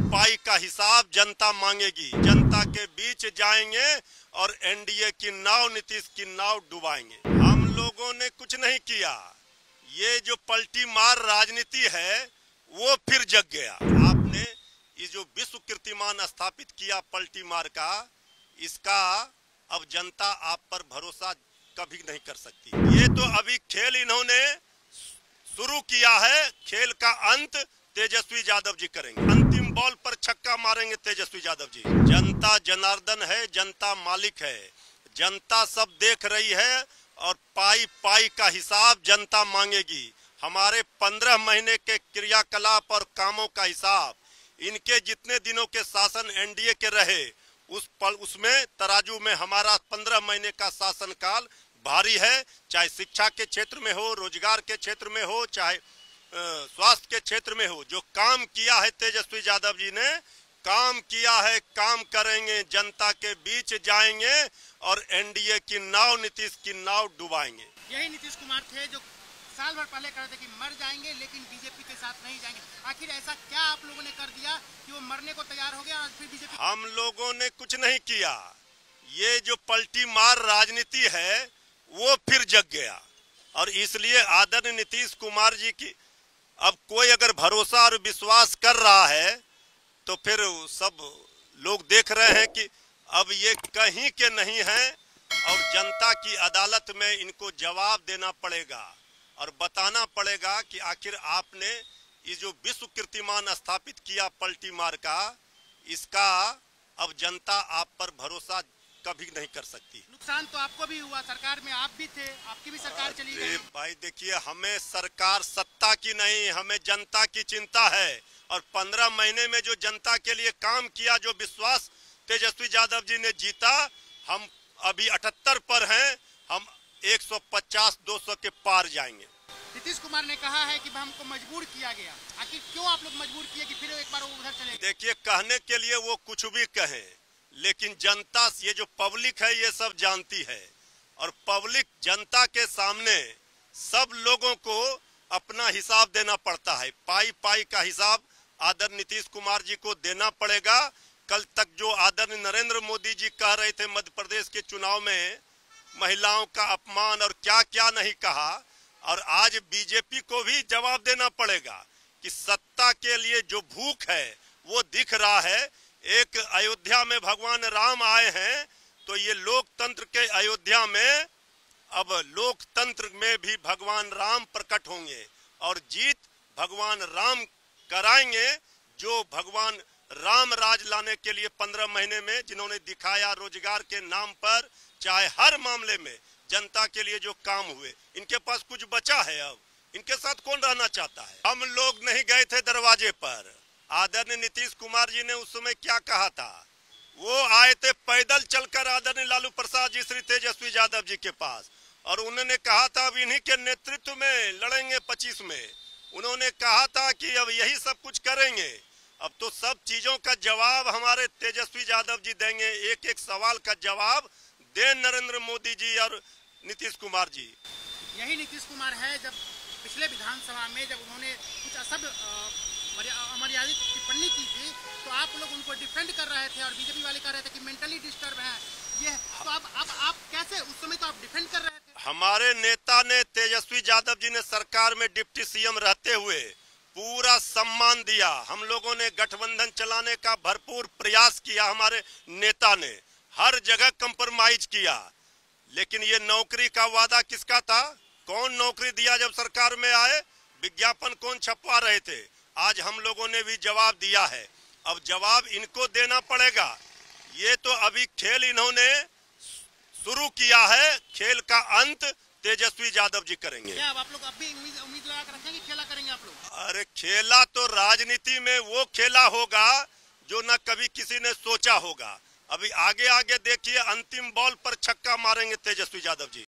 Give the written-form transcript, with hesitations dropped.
पाई का हिसाब जनता मांगेगी। जनता के बीच जाएंगे और एनडीए की नाव, नीतीश की नाव डुबाएंगे। हम लोगों ने कुछ नहीं किया। ये जो पलटी मार राजनीति है वो फिर जग गया। आपने ये जो विश्व कीर्तिमान स्थापित किया पलटी मार का, इसका अब जनता आप पर भरोसा कभी नहीं कर सकती। ये तो अभी खेल इन्होंने शुरू किया है, खेल का अंत तेजस्वी यादव जी करेंगे। अंतिम बॉल पर छक्का मारेंगे तेजस्वी यादव जी। जनता जनार्दन है, जनता मालिक है, जनता सब देख रही है और पाई पाई का हिसाब जनता मांगेगी। हमारे 15 महीने के क्रियाकलाप और कामों का हिसाब, इनके जितने दिनों के शासन एनडीए के रहे उसमें तराजू में हमारा 15 महीने का शासनकाल भारी है। चाहे शिक्षा के क्षेत्र में हो, रोजगार के क्षेत्र में हो, चाहे स्वास्थ्य के क्षेत्र में हो, जो काम किया है तेजस्वी यादव जी ने, काम किया है, काम करेंगे, जनता के बीच जाएंगे और एनडीए की नाव, नीतीश की नाव डुबाएंगे। यही नीतीश कुमार थे जो साल भर पहले कह रहे थे कि मर जाएंगे लेकिन बीजेपी के साथ नहीं जाएंगे। आखिर ऐसा क्या आप लोगों ने कर दिया कि वो मरने को तैयार हो गया और फिर बीजेपी? हम लोगों ने कुछ नहीं किया। ये जो पलटी मार राजनीति है वो फिर जग गया और इसलिए आदरणीय नीतीश कुमार जी की अब कोई अगर भरोसा और विश्वास कर रहा है तो फिर सब लोग देख रहे हैं कि अब ये कहीं के नहीं हैं और जनता की अदालत में इनको जवाब देना पड़ेगा और बताना पड़ेगा कि आखिर आपने ये जो विश्व कीर्तिमान स्थापित किया पलटी मार का, इसका अब जनता आप पर भरोसा कभी नहीं कर सकती। नुकसान तो आपको भी हुआ, सरकार में आप भी थे, आपकी भी सरकार चली गई। भाई देखिए, हमें सरकार सत्ता की नहीं, हमें जनता की चिंता है और 15 महीने में जो जनता के लिए काम किया, जो विश्वास तेजस्वी यादव जी ने जीता, हम अभी 78 पर हैं, हम 150-200 के पार जाएंगे। नीतीश कुमार ने कहा है कि हमको मजबूर किया गया। आखिर क्यों आप लोग मजबूर किए कि फिर एक बार वो उधर चले? देखिए, कहने के लिए वो कुछ भी कहें, लेकिन जनता, ये जो पब्लिक है, ये सब जानती है और पब्लिक जनता के सामने सब लोगों को अपना हिसाब देना पड़ता है। पाई पाई का हिसाब आदरणीय नीतीश कुमार जी को देना पड़ेगा। कल तक जो आदरणीय नरेंद्र मोदी जी कह रहे थे मध्य प्रदेश के चुनाव में महिलाओं का अपमान और क्या क्या नहीं कहा, और आज बीजेपी को भी जवाब देना पड़ेगा कि सत्ता के लिए जो भूख है वो दिख रहा है। एक अयोध्या में भगवान राम आए हैं तो ये लोकतंत्र के अयोध्या में अब लोकतंत्र में भी भगवान राम प्रकट होंगे और जीत भगवान राम कराएंगे। जो भगवान राम राज लाने के लिए 15 महीने में जिन्होंने दिखाया, रोजगार के नाम पर चाहे हर मामले में जनता के लिए जो काम हुए, इनके पास कुछ बचा है? अब इनके साथ कौन रहना चाहता है? हम लोग नहीं गए थे दरवाजे पर। आदरणीय नीतीश कुमार जी ने उस समय क्या कहा था? वो आए थे पैदल चलकर आदरणीय लालू प्रसाद जी, श्री तेजस्वी यादव जी के पास, और उन्होंने कहा था अब इन्हीं के नेतृत्व में लड़ेंगे 25 में। उन्होंने कहा था कि अब यही सब कुछ करेंगे। अब तो सब चीजों का जवाब हमारे तेजस्वी यादव जी देंगे। एक एक सवाल का जवाब दे नरेंद्र मोदी जी और नीतीश कुमार जी। यही नीतीश कुमार है जब पिछले विधानसभा में जब उन्होंने कुछ असभ्य अमर्यादित टिप्पणी की थी तो आप लोग उनको डिफेंड कर रहे थे और बीजेपी वाले कह रहे थे कि मेंटली डिस्टर्ब है ये। तो अब आप कैसे, उस समय तो आप डिफेंड कर रहे थे। हमारे नेता ने, तेजस्वी यादव जी ने सरकार में डिप्टी सीएम रहते हुए पूरा सम्मान दिया। हम लोगों ने गठबंधन चलाने का भरपूर प्रयास किया। हमारे नेता ने हर जगह कंप्रोमाइज किया, लेकिन ये नौकरी का वादा किसका था? कौन नौकरी दिया जब सरकार में आए? विज्ञापन कौन छपवा रहे थे? आज हम लोगों ने भी जवाब दिया है, अब जवाब इनको देना पड़ेगा। ये तो अभी खेल इन्होंने शुरू किया है, खेल का अंत तेजस्वी यादव जी करेंगे। क्या आप लोग अब भी उम्मीद लगा कर रखें कि खेला करेंगे आप लोग? अरे खेला तो राजनीति में वो खेला होगा जो न कभी किसी ने सोचा होगा। अभी आगे आगे देखिए, अंतिम बॉल पर छक्का मारेंगे तेजस्वी यादव जी।